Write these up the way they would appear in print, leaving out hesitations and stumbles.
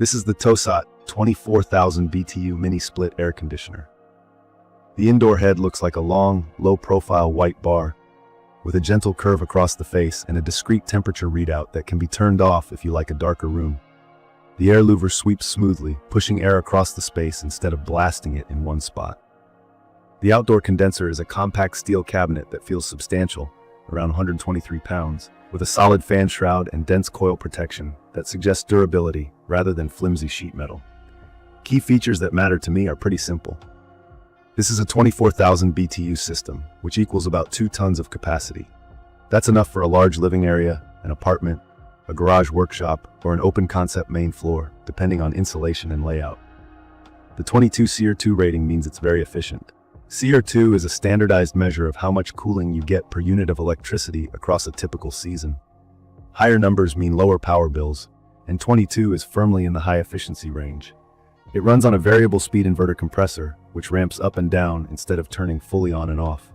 This is the TOSOT 24,000 BTU mini-split air conditioner. The indoor head looks like a long, low-profile white bar with a gentle curve across the face and a discrete temperature readout that can be turned off if you like a darker room. The air louver sweeps smoothly, pushing air across the space instead of blasting it in one spot. The outdoor condenser is a compact steel cabinet that feels substantial, around 123 pounds, with a solid fan shroud and dense coil protection that suggests durability rather than flimsy sheet metal. Key features that matter to me are pretty simple. This is a 24,000 BTU system, which equals about 2 tons of capacity. That's enough for a large living area, an apartment, a garage workshop, or an open concept main floor, depending on insulation and layout. The 22 SEER2 rating means it's very efficient. SEER2 is a standardized measure of how much cooling you get per unit of electricity across a typical season. Higher numbers mean lower power bills, and 22 is firmly in the high efficiency range. It runs on a variable speed inverter compressor, which ramps up and down instead of turning fully on and off.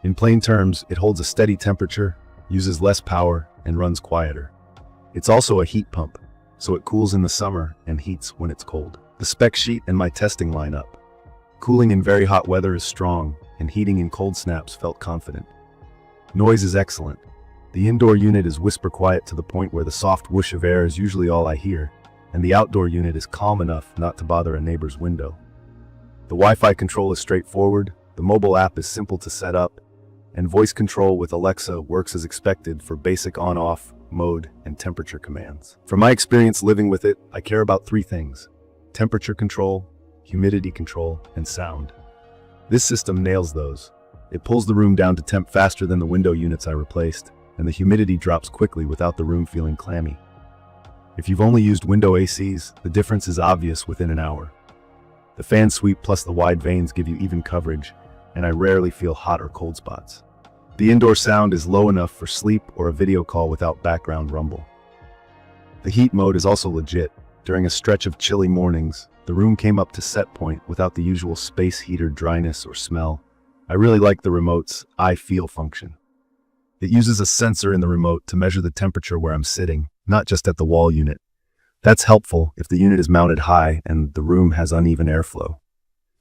In plain terms, it holds a steady temperature, uses less power, and runs quieter. It's also a heat pump, so it cools in the summer and heats when it's cold. The spec sheet and my testing line up. Cooling in very hot weather is strong, and heating in cold snaps felt confident. Noise is excellent. The indoor unit is whisper quiet to the point where the soft whoosh of air is usually all I hear, and the outdoor unit is calm enough not to bother a neighbor's window. The Wi-Fi control is straightforward, the mobile app is simple to set up, and voice control with Alexa works as expected for basic on-off, mode, and temperature commands. From my experience living with it, I care about 3 things: temperature control, humidity control, and sound. This system nails those. It pulls the room down to temp faster than the window units I replaced, and the humidity drops quickly without the room feeling clammy. If you've only used window ACs, the difference is obvious within an hour. The fan sweep plus the wide vanes give you even coverage, and I rarely feel hot or cold spots. The indoor sound is low enough for sleep or a video call without background rumble. The heat mode is also legit. During a stretch of chilly mornings, the room came up to set point without the usual space heater dryness or smell. I really like the remote's I feel function. It uses a sensor in the remote to measure the temperature where I'm sitting, not just at the wall unit. That's helpful if the unit is mounted high and the room has uneven airflow.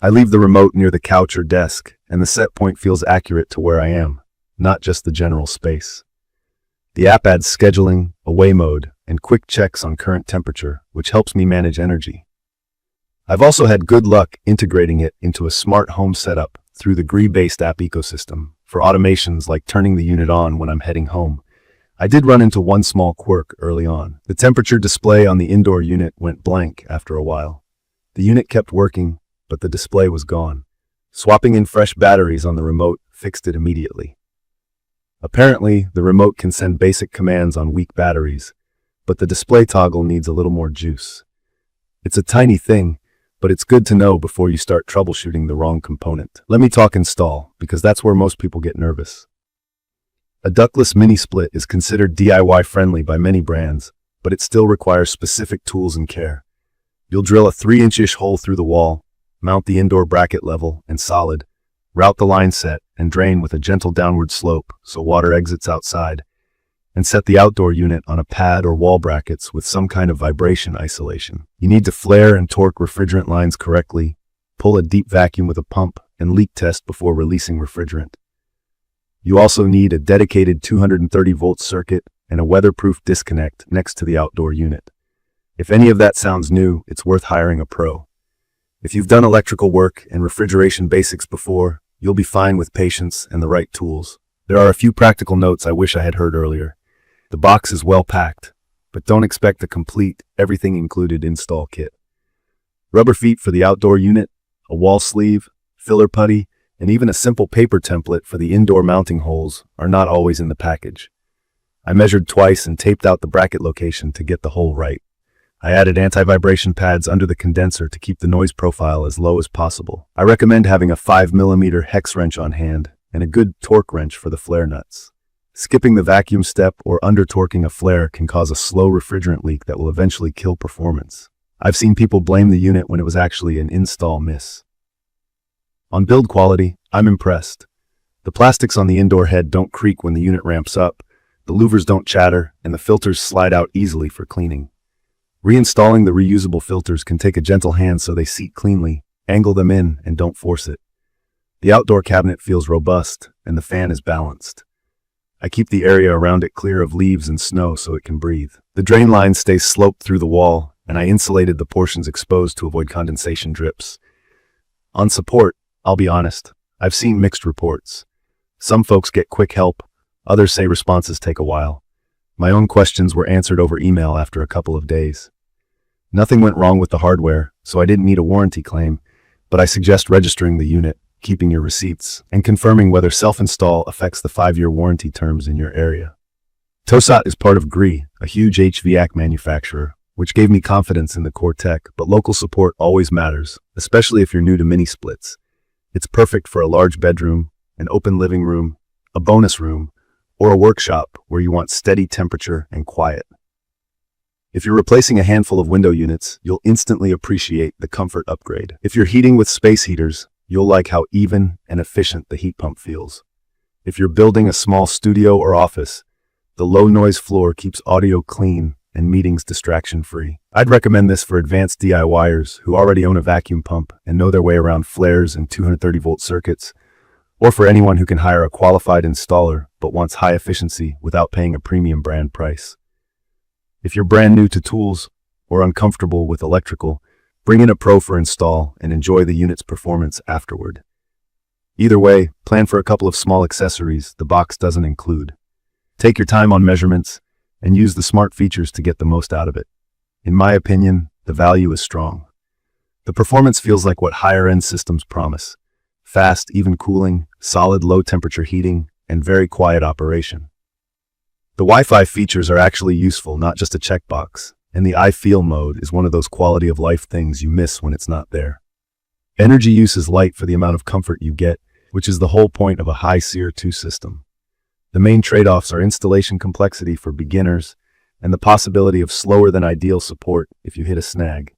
I leave the remote near the couch or desk, and the set point feels accurate to where I am, not just the general space. The app adds scheduling, away mode, and quick checks on current temperature, which helps me manage energy. I've also had good luck integrating it into a smart home setup through the Gree-based app ecosystem for automations like turning the unit on when I'm heading home. I did run into one small quirk early on. The temperature display on the indoor unit went blank after a while. The unit kept working, but the display was gone. Swapping in fresh batteries on the remote fixed it immediately. Apparently, the remote can send basic commands on weak batteries, but the display toggle needs a little more juice. It's a tiny thing, but it's good to know before you start troubleshooting the wrong component. Let me talk install, because that's where most people get nervous. A ductless mini-split is considered DIY friendly by many brands, but it still requires specific tools and care. You'll drill a 3-inch-ish hole through the wall, mount the indoor bracket level and solid, route the line set, and drain with a gentle downward slope so water exits outside, and set the outdoor unit on a pad or wall brackets with some kind of vibration isolation. You need to flare and torque refrigerant lines correctly, pull a deep vacuum with a pump, and leak test before releasing refrigerant. You also need a dedicated 230-volt circuit and a weatherproof disconnect next to the outdoor unit. If any of that sounds new, it's worth hiring a pro. If you've done electrical work and refrigeration basics before, you'll be fine with patience and the right tools. There are a few practical notes I wish I had heard earlier. The box is well packed, but don't expect a complete, everything included install kit. Rubber feet for the outdoor unit, a wall sleeve, filler putty, and even a simple paper template for the indoor mounting holes are not always in the package. I measured twice and taped out the bracket location to get the hole right. I added anti-vibration pads under the condenser to keep the noise profile as low as possible. I recommend having a 5mm hex wrench on hand and a good torque wrench for the flare nuts. Skipping the vacuum step or under-torquing a flare can cause a slow refrigerant leak that will eventually kill performance. I've seen people blame the unit when it was actually an install miss. On build quality, I'm impressed. The plastics on the indoor head don't creak when the unit ramps up, the louvers don't chatter, and the filters slide out easily for cleaning. Reinstalling the reusable filters can take a gentle hand so they seat cleanly. Angle them in and don't force it. The outdoor cabinet feels robust and the fan is balanced. I keep the area around it clear of leaves and snow so it can breathe. The drain line stays sloped through the wall, and I insulated the portions exposed to avoid condensation drips. On support, I'll be honest, I've seen mixed reports. Some folks get quick help, others say responses take a while. My own questions were answered over email after a couple of days. Nothing went wrong with the hardware, so I didn't need a warranty claim, but I suggest registering the unit, keeping your receipts, and confirming whether self-install affects the 5-year warranty terms in your area. TOSOT is part of Gree, a huge HVAC manufacturer, which gave me confidence in the core tech, but local support always matters, especially if you're new to mini splits. It's perfect for a large bedroom, an open living room, a bonus room, or a workshop where you want steady temperature and quiet. If you're replacing a handful of window units, you'll instantly appreciate the comfort upgrade. If you're heating with space heaters, you'll like how even and efficient the heat pump feels. If you're building a small studio or office, the low-noise floor keeps audio clean and meetings distraction-free. I'd recommend this for advanced DIYers who already own a vacuum pump and know their way around flares and 230-volt circuits, or for anyone who can hire a qualified installer but wants high efficiency without paying a premium brand price. If you're brand new to tools or uncomfortable with electrical, bring in a pro for install and enjoy the unit's performance afterward. Either way, plan for a couple of small accessories the box doesn't include. Take your time on measurements and use the smart features to get the most out of it. In my opinion, the value is strong. The performance feels like what higher-end systems promise. Fast, even cooling, solid low-temperature heating, and very quiet operation. The Wi-Fi features are actually useful, not just a checkbox. And the I feel mode is one of those quality of life things you miss when it's not there. Energy use is light for the amount of comfort you get, which is the whole point of a high SEER2 system. The main trade-offs are installation complexity for beginners and the possibility of slower than ideal support if you hit a snag.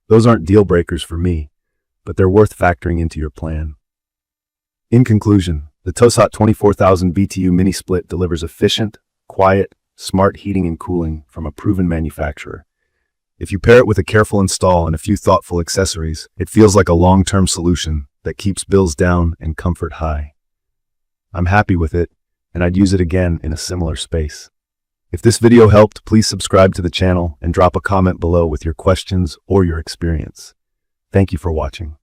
Those aren't deal breakers for me, but they're worth factoring into your plan. In conclusion, the TOSOT 24,000 BTU mini split delivers efficient, quiet, smart heating and cooling from a proven manufacturer. If you pair it with a careful install and a few thoughtful accessories, it feels like a long-term solution that keeps bills down and comfort high. I'm happy with it, and I'd use it again in a similar space. If this video helped, please subscribe to the channel and drop a comment below with your questions or your experience. Thank you for watching.